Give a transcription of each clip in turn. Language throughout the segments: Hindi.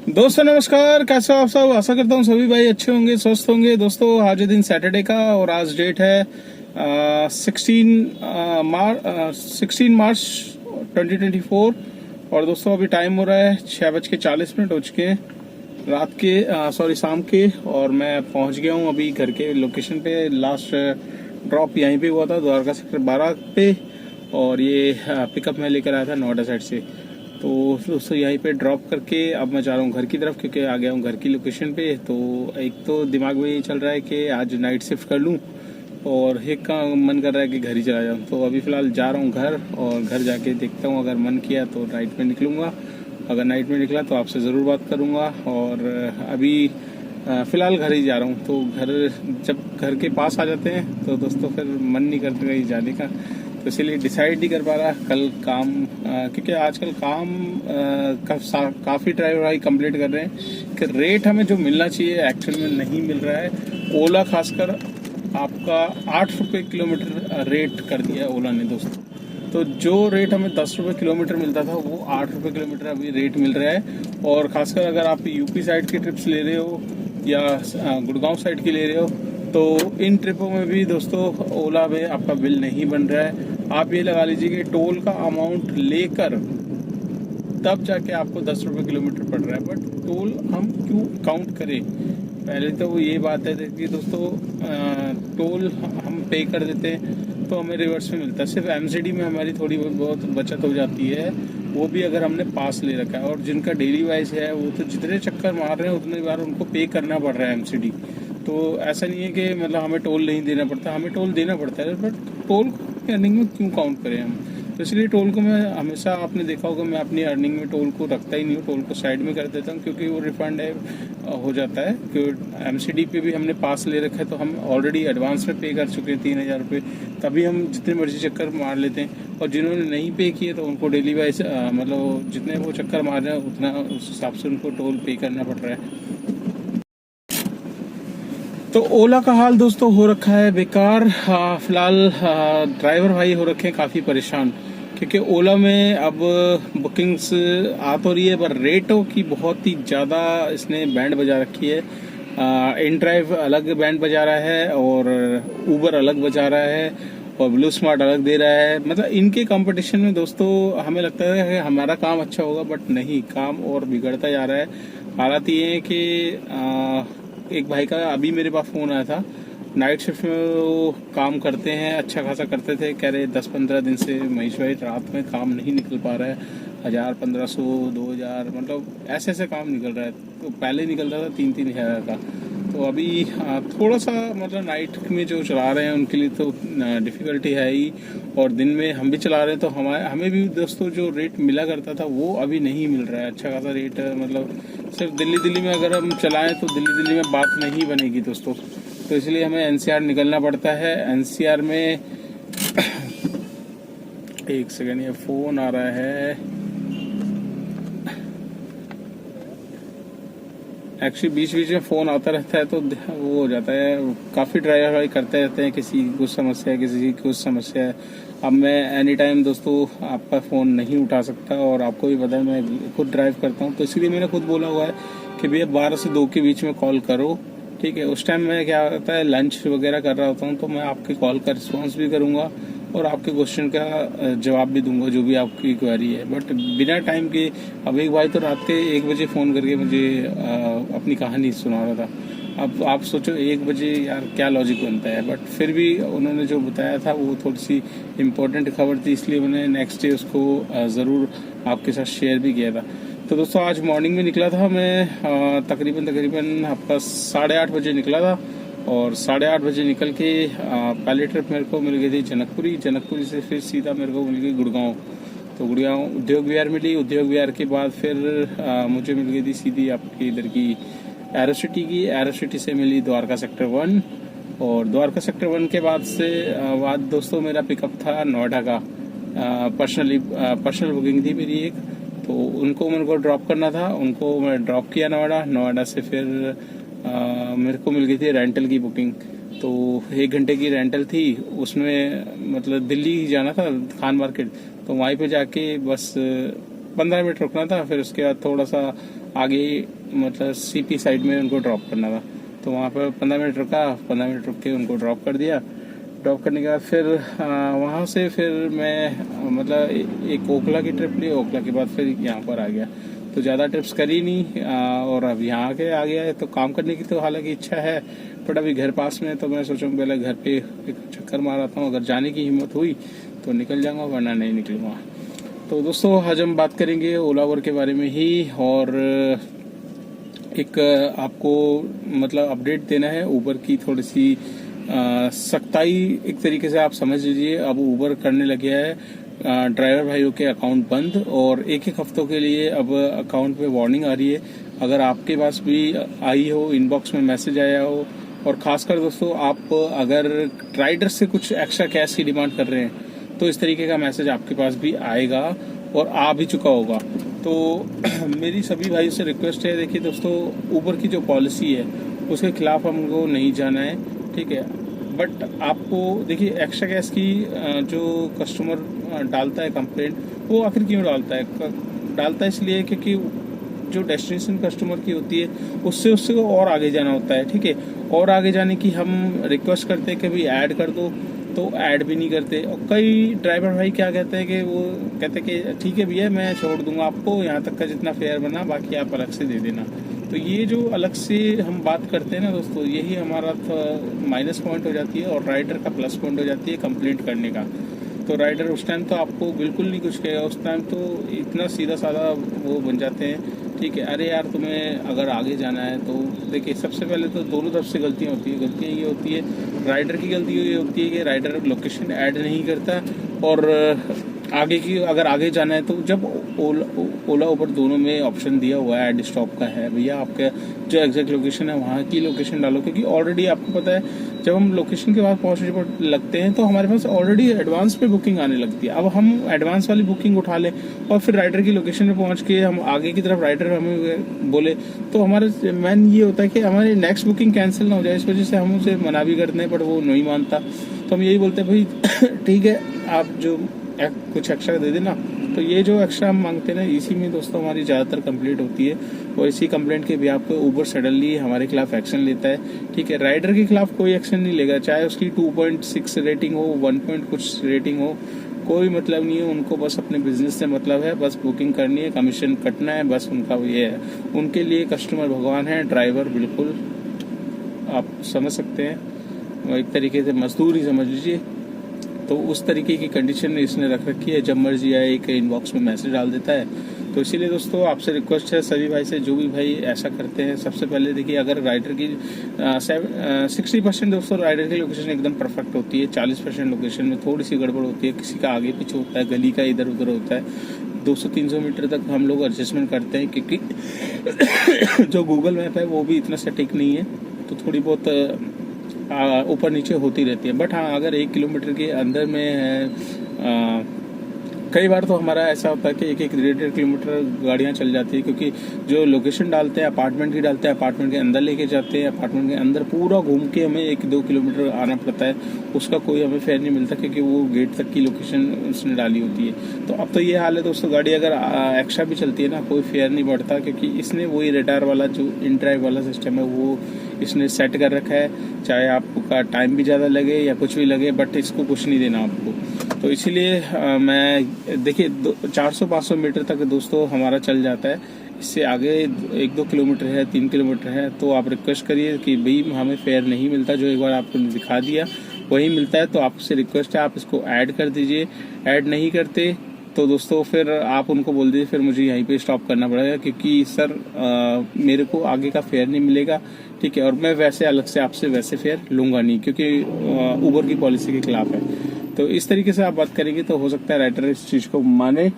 दोस्तों नमस्कार, कैसे हो आप सब। आशा करता हूँ सभी भाई अच्छे होंगे, स्वस्थ होंगे। दोस्तों आज दिन सैटरडे का और आज डेट है 16 मार्च 2024। और दोस्तों अभी टाइम हो रहा है 6:40 हो चुके हैं रात के, सॉरी शाम के। और मैं पहुंच गया हूं अभी घर के लोकेशन पे। लास्ट ड्रॉप यहीं पे हुआ था, द्वारका सेक्टर 12 पे। और ये पिकअप मैं लेकर आया था नोएडा साइड से। तो दोस्तों यहीं पे ड्रॉप करके अब मैं जा रहा हूँ घर की तरफ, क्योंकि आ गया हूँ घर की लोकेशन पे। तो एक तो दिमाग में ये चल रहा है कि आज नाइट शिफ्ट कर लूँ, और एक का मन कर रहा है कि घर ही चला जाऊँ। तो अभी फिलहाल जा रहा हूँ घर, और घर जाके देखता हूँ, अगर मन किया तो नाइट में निकलूँगा। अगर नाइट में निकला तो आपसे ज़रूर बात करूँगा। और अभी फिलहाल घर ही जा रहा हूँ। तो घर जब घर के पास आ जाते हैं तो दोस्तों फिर मन नहीं करता कहीं जाने का। तो इसीलिए डिसाइड नहीं कर पा रहा कल काम, क्योंकि आजकल काम काफ़ी ड्राइवर भाई कंप्लीट कर रहे हैं कि रेट हमें जो मिलना चाहिए एक्चुअल में नहीं मिल रहा है। ओला खासकर आपका 8 रुपये किलोमीटर रेट कर दिया है ओला ने दोस्तों। तो जो रेट हमें 10 रुपये किलोमीटर मिलता था वो 8 रुपये किलोमीटर अभी रेट मिल रहा है। और खासकर अगर आप यूपी साइड की ट्रिप्स ले रहे हो या गुड़गांव साइड की ले रहे हो, तो इन ट्रिपों में भी दोस्तों ओला में आपका बिल नहीं बन रहा है। आप ये लगा लीजिए कि टोल का अमाउंट लेकर तब जाके आपको 10 रुपये किलोमीटर पड़ रहा है। बट टोल हम क्यों काउंट करें? पहले तो वो ये बात है कि दोस्तों टोल हम पे कर देते हैं तो हमें रिवर्स में मिलता है। सिर्फ एमसीडी में हमारी थोड़ी बहुत बचत हो जाती है, वो भी अगर हमने पास ले रखा है। और जिनका डेली वाइज है वो तो जितने चक्कर मार रहे हैं उतने बार उनको पे करना पड़ रहा है एमसीडी। तो ऐसा नहीं है कि मतलब हमें टोल नहीं देना पड़ता, हमें टोल देना पड़ता है। बट टोल को अर्निंग में क्यों काउंट करें हम? तो इसलिए टोल को मैं हमेशा, आपने देखा होगा, मैं अपनी अर्निंग में टोल को रखता ही नहीं हूँ। टोल को साइड में कर देता हूँ, क्योंकि वो रिफंड है हो जाता है। क्योंकि एमसीडी पे भी हमने पास ले रखा है, तो हम ऑलरेडी एडवांस में पे कर चुके हैं 3,000 रुपये। तभी हम जितने मर्जी चक्कर मार लेते हैं। और जिन्होंने नहीं पे किए तो उनको डेली वाइज मतलब जितने वो चक्कर मार रहे हैं उतना उस हिसाब से उनको टोल पे करना पड़ रहा है। तो ओला का हाल दोस्तों हो रखा है बेकार। फिलहाल ड्राइवर भाई हो रखे हैं काफ़ी परेशान, क्योंकि ओला में अब बुकिंग्स आ तो रही है पर रेटों की बहुत ही ज़्यादा इसने बैंड बजा रखी है। इन ड्राइव अलग बैंड बजा रहा है, और ऊबर अलग बजा रहा है, और ब्लू स्मार्ट अलग दे रहा है। मतलब इनके कंपटीशन में दोस्तों हमें लगता है कि हमारा काम अच्छा होगा, बट नहीं, काम और बिगड़ता जा रहा है। हालात ये है कि एक भाई का अभी मेरे पास फ़ोन आया था। नाइट शिफ्ट में वो काम करते हैं, अच्छा खासा करते थे। कह रहे 10-15 दिन से महेश भाई रात में काम नहीं निकल पा रहा है। 1,000, 1,500, 2,000 मतलब ऐसे ऐसे काम निकल रहा है। तो पहले निकलता था 3-3 हज़ार का। तो अभी थोड़ा सा मतलब नाइट में जो चला रहे हैं उनके लिए तो डिफ़िकल्टी है ही। और दिन में हम भी चला रहे हैं तो हमें भी दोस्तों जो रेट मिला करता था वो अभी नहीं मिल रहा है। अच्छा खासा रेट मतलब सिर्फ दिल्ली में अगर हम चलाएं तो दिल्ली में बात नहीं बनेगी दोस्तों। तो इसलिए हमें एनसीआर निकलना पड़ता है। एनसीआर में एक सेकंड, ये फ़ोन आ रहा है। एक्चुअली बीच बीच में फ़ोन आता रहता है तो वो हो जाता है। काफ़ी ड्राइवर भाई करते रहते हैं, किसी की कुछ समस्या है, किसी की कुछ समस्या है। अब मैं एनी टाइम दोस्तों आपका फ़ोन नहीं उठा सकता, और आपको भी पता है मैं खुद ड्राइव करता हूँ। तो इसलिए मैंने खुद बोला हुआ है कि भैया 12 से 2 के बीच में कॉल करो, ठीक है। उस टाइम में क्या होता है, लंच वगैरह कर रहा होता हूँ, तो मैं आपकी कॉल का रिस्पॉन्स भी करूँगा और आपके क्वेश्चन का जवाब भी दूंगा, जो भी आपकी क्वेरी है। बट बिना टाइम के, अब एक भाई तो रात के 1 बजे फ़ोन करके मुझे अपनी कहानी सुना रहा था। अब आप सोचो 1 बजे यार क्या लॉजिक बनता है। बट फिर भी उन्होंने जो बताया था वो थोड़ी सी इम्पोर्टेंट खबर थी, इसलिए मैंने नेक्स्ट डे उसको ज़रूर आपके साथ शेयर भी किया था। तो दोस्तों आज मॉर्निंग में निकला था मैं, तकरीबन आपका 8:30 बजे निकला था। और 8:30 बजे निकल के पहली ट्रिप मेरे को मिल गई थी जनकपुरी से फिर सीधा मेरे को मिल गई गुड़गांव। तो गुड़गांव उद्योग विहार मिली। उद्योग विहार के बाद फिर मुझे मिल गई थी सीधी आपकी इधर की एरो सिटी से मिली द्वारका सेक्टर 1। और द्वारका सेक्टर 1 के बाद दोस्तों मेरा पिकअप था नोएडा का। पर्सनल बुकिंग थी मेरी एक, तो उनको मेरे को ड्रॉप करना था। उनको मैं ड्रॉप किया नोएडा से फिर मेरे को मिल गई थी रेंटल की बुकिंग। तो 1 घंटे की रेंटल थी, उसमें मतलब दिल्ली जाना था खान मार्केट। तो वहीं पे जाके बस 15 मिनट रुकना था। फिर उसके बाद थोड़ा सा आगे मतलब सीपी साइड में उनको ड्रॉप करना था। तो वहाँ पर 15 मिनट रुका, 15 मिनट रुक के उनको ड्रॉप कर दिया। ड्रॉप करने के बाद फिर वहाँ से फिर मैं मतलब एक ओखला की ट्रिप ली, ओखला के बाद फिर यहाँ पर आ गया। तो ज़्यादा ट्रिप्स करी नहीं और अब यहाँ के आ गया है। तो काम करने की तो हालांकि इच्छा है, बट अभी घर पास में है तो मैं सोचा पहले घर पे एक चक्कर मार आता हूँ, अगर जाने की हिम्मत हुई तो निकल जाऊँगा, वरना नहीं निकलूँगा। तो दोस्तों आज हम बात करेंगे ओला उबर के बारे में ही, और एक आपको मतलब अपडेट देना है उबर की थोड़ी सी सख्ताई एक तरीके से आप समझ लीजिए। अब उबर करने लगे है ड्राइवर भाइयों के अकाउंट बंद, और एक हफ्तों के लिए अब अकाउंट पे वार्निंग आ रही है। अगर आपके पास भी आई हो, इनबॉक्स में मैसेज आया हो, और खासकर दोस्तों आप अगर राइडर से कुछ एक्स्ट्रा कैश की डिमांड कर रहे हैं तो इस तरीके का मैसेज आपके पास भी आएगा और आ भी चुका होगा। तो मेरी सभी भाइयों से रिक्वेस्ट है, देखिए दोस्तों उबर की जो पॉलिसी है उसके खिलाफ हमको नहीं जाना है, ठीक है। बट आपको देखिए एक्स्ट्रा कैश की जो कस्टमर डालता है कंप्लेंट, वो आखिर क्यों डालता है? डालता है इसलिए क्योंकि जो डेस्टिनेशन कस्टमर की होती है उससे और आगे जाना होता है, ठीक है। और आगे जाने की हम रिक्वेस्ट करते हैं कि भाई ऐड कर दो, तो ऐड भी नहीं करते। और कई ड्राइवर भाई क्या कहते हैं कि वो कहते हैं कि ठीक है भैया मैं छोड़ दूंगा आपको, यहाँ तक का जितना फेयर बना बाकी आप अलग से दे देना। तो ये जो अलग से हम बात करते हैं ना दोस्तों, यही हमारा माइनस पॉइंट हो जाती है और राइडर का प्लस पॉइंट हो जाती है कंप्लेंट करने का। तो राइडर उस टाइम तो आपको बिल्कुल नहीं कुछ कहेगा, उस टाइम तो इतना सीधा साधा वो बन जाते हैं, ठीक है। अरे यार तुम्हें अगर आगे जाना है तो देखिए सबसे पहले तो दोनों तरफ से गलतियाँ होती है। गलतियाँ ये होती है, राइडर की गलती ये होती है कि राइडर लोकेशन ऐड नहीं करता, और आगे की अगर आगे जाना है तो जब ओला उबर दोनों में ऑप्शन दिया हुआ है ऐड स्टॉप का है, भैया आपका जो एग्जैक्ट लोकेशन है वहाँ की लोकेशन डालो, क्योंकि ऑलरेडी आपको पता है जब हम लोकेशन के बाद पहुँचने लगते हैं तो हमारे पास ऑलरेडी एडवांस पे बुकिंग आने लगती है। अब हम एडवांस वाली बुकिंग उठा लें और फिर राइडर की लोकेशन पे पहुँच के हम आगे की तरफ राइडर हमें बोले तो हमारे मैन ये होता है कि हमारी नेक्स्ट बुकिंग कैंसिल ना हो जाए। इस वजह से हम उसे मना भी करते हैं, बट वो नहीं मानता। तो हम यही बोलते हैं भाई ठीक है आप जो कुछ एक्स्ट्रा दे देना। तो ये जो एक्स्ट्रा हम मांगते हैं ना, इसी में दोस्तों हमारी ज़्यादातर कंप्लेंट होती है, और इसी कंप्लेंट के भी आपको उबर सडनली हमारे खिलाफ एक्शन लेता है, ठीक है। राइडर के खिलाफ कोई एक्शन नहीं लेगा, चाहे उसकी 2.6 रेटिंग हो, 1 पॉइंट कुछ रेटिंग हो, कोई मतलब नहीं है उनको। बस अपने बिजनेस से मतलब है, बस बुकिंग करनी है, कमीशन कटना है, बस उनका ये है। उनके लिए कस्टमर भगवान है, ड्राइवर बिल्कुल आप समझ सकते हैं एक तरीके से मजदूर ही समझ लीजिए। तो उस तरीके की कंडीशन इसने रख रखी है, जब मर्जी आए एक इनबॉक्स में मैसेज डाल देता है। तो इसीलिए दोस्तों आपसे रिक्वेस्ट है सभी भाई से, जो भी भाई ऐसा करते हैं, सबसे पहले देखिए अगर राइडर की 60% दोस्तों राइडर की लोकेशन एकदम परफेक्ट होती है, 40% लोकेशन में थोड़ी सी गड़बड़ होती है, किसी का आगे पीछे होता है, गली का इधर उधर होता है। 200-300 मीटर तक हम लोग एडजस्टमेंट करते हैं, क्योंकि जो गूगल मैप है वो भी इतना सटीक नहीं है, तो थोड़ी बहुत ऊपर नीचे होती रहती है। बट हाँ अगर 1 किलोमीटर के अंदर में है, कई बार तो हमारा ऐसा होता है कि 1-1 किलोमीटर गाड़ियाँ चल जाती है, क्योंकि जो लोकेशन डालते हैं अपार्टमेंट की डालते हैं, अपार्टमेंट के अंदर लेके जाते हैं, अपार्टमेंट के अंदर पूरा घूम के हमें 1-2 किलोमीटर आना पड़ता है, उसका कोई हमें फेयर नहीं मिलता, क्योंकि वो गेट तक की लोकेशन उसने डाली होती है। तो अब तो ये हाल है दोस्तों, गाड़ी अगर एक्स्ट्रा भी चलती है ना, कोई फेयर नहीं बढ़ता, क्योंकि इसने वही रिटायर वाला जो इन ड्राइव वाला सिस्टम है वो इसने सेट कर रखा है, चाहे आपका टाइम भी ज़्यादा लगे या कुछ भी लगे, बट इसको कुछ नहीं देना आपको। तो इसीलिए मैं देखिए 400-500 मीटर तक दोस्तों हमारा चल जाता है, इससे आगे 1-2 किलोमीटर है, 3 किलोमीटर है, तो आप रिक्वेस्ट करिए कि भाई हमें फेयर नहीं मिलता, जो एक बार आपको दिखा दिया वही मिलता है। तो आपसे रिक्वेस्ट है आप इसको ऐड कर दीजिए। ऐड नहीं करते तो दोस्तों फिर आप उनको बोल दीजिए, फिर मुझे यहीं पे स्टॉप करना पड़ेगा, क्योंकि सर मेरे को आगे का फेयर नहीं मिलेगा, ठीक है। और मैं वैसे अलग से आपसे वैसे फेयर लूंगा नहीं, क्योंकि उबर की पॉलिसी के खिलाफ है। तो इस तरीके से आप बात करेंगे तो हो सकता है राइडर इस चीज़ को माने।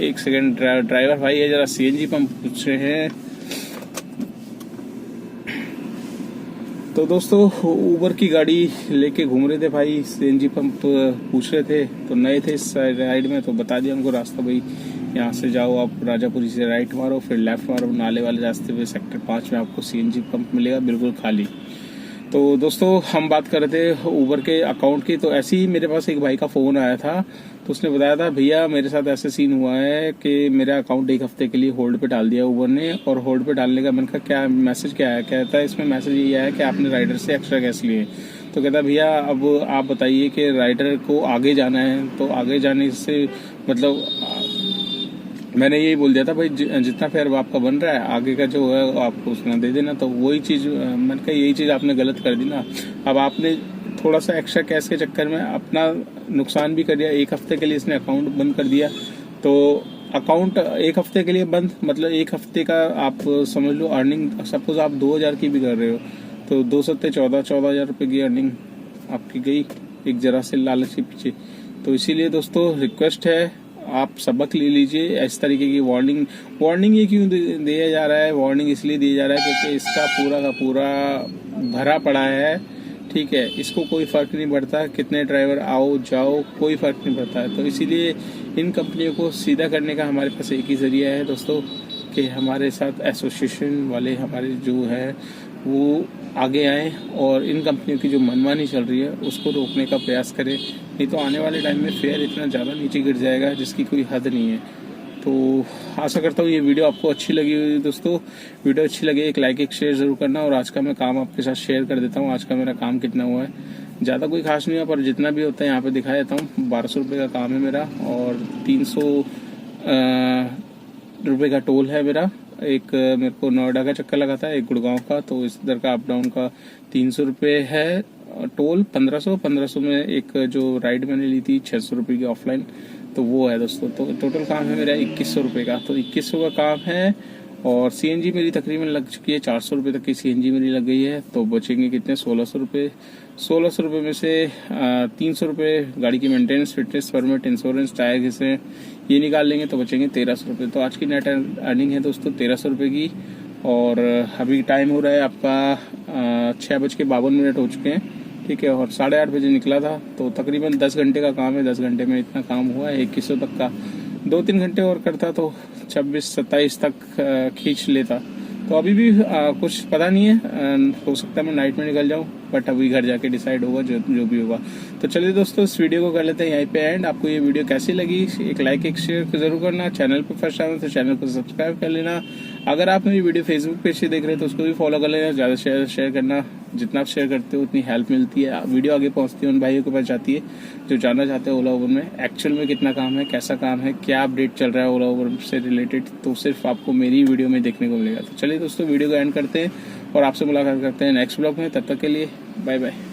एक सेकंड, ड्राइवर भाई है जरा सीएनजी पंप पूछ रहे हैं। तो दोस्तों उबर की गाड़ी लेके घूम रहे थे भाई, सीएनजी पंप पूछ रहे थे, तो नए थे इस राइड में, तो बता दिया उनको रास्ता, भाई यहाँ से जाओ आप राजापुरी से राइट मारो, फिर लेफ्ट मारो, नाले वाले रास्ते पे सेक्टर 5 में आपको सीएनजी पंप मिलेगा बिल्कुल खाली। तो दोस्तों हम बात कर रहे थे ऊबर के अकाउंट की। तो ऐसे ही मेरे पास एक भाई का फ़ोन आया था, तो उसने बताया था भैया मेरे साथ ऐसे सीन हुआ है कि मेरा अकाउंट एक हफ्ते के लिए होल्ड पे डाल दिया ऊबर ने। और होल्ड पे डालने का मैंने कहा क्या मैसेज क्या है? कहता है इसमें मैसेज ये आया कि आपने राइडर से एक्स्ट्रा गैस लिए। तो कहता भैया अब आप बताइए कि राइडर को आगे जाना है, तो आगे जाने से मतलब मैंने यही बोल दिया था भाई जितना फेयर आपका बन रहा है आगे का जो है आपको उतना दे देना। तो वही चीज़ मैंने कहा यही चीज़ आपने गलत कर दी ना। अब आपने थोड़ा सा एक्स्ट्रा कैश के चक्कर में अपना नुकसान भी कर दिया। एक हफ्ते के लिए इसने अकाउंट बंद कर दिया। तो अकाउंट एक हफ्ते के लिए बंद मतलब एक हफ्ते का आप समझ लो अर्निंग, सपोज आप 2000 की भी कर रहे हो तो 2 सत्ते 14,000 रुपये की अर्निंग आपकी गई एक जरा से लालच के पीछे। तो इसीलिए दोस्तों रिक्वेस्ट है आप सबक ले लीजिए। इस तरीके की वार्निंग ये क्यों दिया जा रहा है? वार्निंग इसलिए दिया जा रहा है क्योंकि इसका पूरा का पूरा भरा पड़ा है, ठीक है। इसको कोई फर्क नहीं पड़ता कितने ड्राइवर आओ जाओ, कोई फर्क नहीं पड़ता है। तो इसीलिए इन कंपनियों को सीधा करने का हमारे पास एक ही जरिया है दोस्तों कि हमारे साथ एसोसिएशन वाले हमारे जो है वो आगे आए और इन कंपनियों की जो मनमानी चल रही है उसको रोकने का प्रयास करें। नहीं तो आने वाले टाइम में फेयर इतना ज़्यादा नीचे गिर जाएगा जिसकी कोई हद नहीं है। तो आशा करता हूँ ये वीडियो आपको अच्छी लगी हुई दोस्तों। वीडियो अच्छी लगे एक लाइक एक शेयर ज़रूर करना। और आज का मैं काम आपके साथ शेयर कर देता हूँ। आज का मेरा काम कितना हुआ है, ज़्यादा कोई खास नहीं हुआ पर जितना भी होता है यहाँ पे दिखा देता हूँ। 1200 रुपये का काम है मेरा और 300 रुपये का टोल है मेरा। एक मेरे को नोएडा का चक्कर लगा था, एक गुड़गांव का, तो इस इधर का अप डाउन का 300 रुपये है टोल। 1500 में एक जो राइड मैंने ली थी 600 रुपये की ऑफलाइन, तो वो है दोस्तों। तो टोटल काम है मेरा 2100 रुपये का। तो 2100 का काम है और सीएनजी मेरी तकरीबन लग चुकी है 400 रुपये तक की सीएनजी मेरी लग गई है। तो बचेंगे कितने 1600 रुपये। 1600 रुपये में से 300 रुपये गाड़ी की maintenance, fitness permit, insurance, tyre घिसे ये निकाल लेंगे तो बचेंगे 1300 रुपये। तो आज की नेट अर्निंग है दोस्तों 1300 रुपये की। और अभी टाइम हो रहा है आपका 6:52 हो चुके हैं, ठीक है। और 8:30 बजे निकला था तो तकरीबन 10 घंटे का काम है। 10 घंटे में इतना काम हुआ है 2100 तक का। 2-3 घंटे और करता तो 26-27 तक खींच लेता। तो अभी भी कुछ पता नहीं है, हो सकता है मैं नाइट में निकल जाऊं, बट अभी घर जाके डिसाइड होगा जो भी होगा। तो चलिए दोस्तों इस वीडियो को कर लेते हैं यहीं पे एंड। आपको ये वीडियो कैसी लगी एक लाइक एक शेयर जरूर करना। चैनल पर फर्स्ट टाइम तो चैनल को सब्सक्राइब कर लेना। अगर आप मेरी वीडियो फेसबुक पेज से देख रहे हैं तो उसको भी फॉलो कर लेना। ज़्यादा शेयर करना, जितना आप शेयर करते हो उतनी हेल्प मिलती है। वीडियो आगे पहुंचती है उन भाइयों को पास जाती है जो जानना चाहते हैं ओला उबर में एक्चुअल में कितना काम है, कैसा काम है, क्या अपडेट चल रहा है ओला उबर से रिलेटेड, तो सिर्फ आपको मेरी वीडियो में देखने को मिलेगा। तो चलिए दोस्तों वीडियो को एंड करते हैं और आपसे मुलाकात करते हैं नेक्स्ट ब्लॉग में। तब तक के लिए बाय बाय।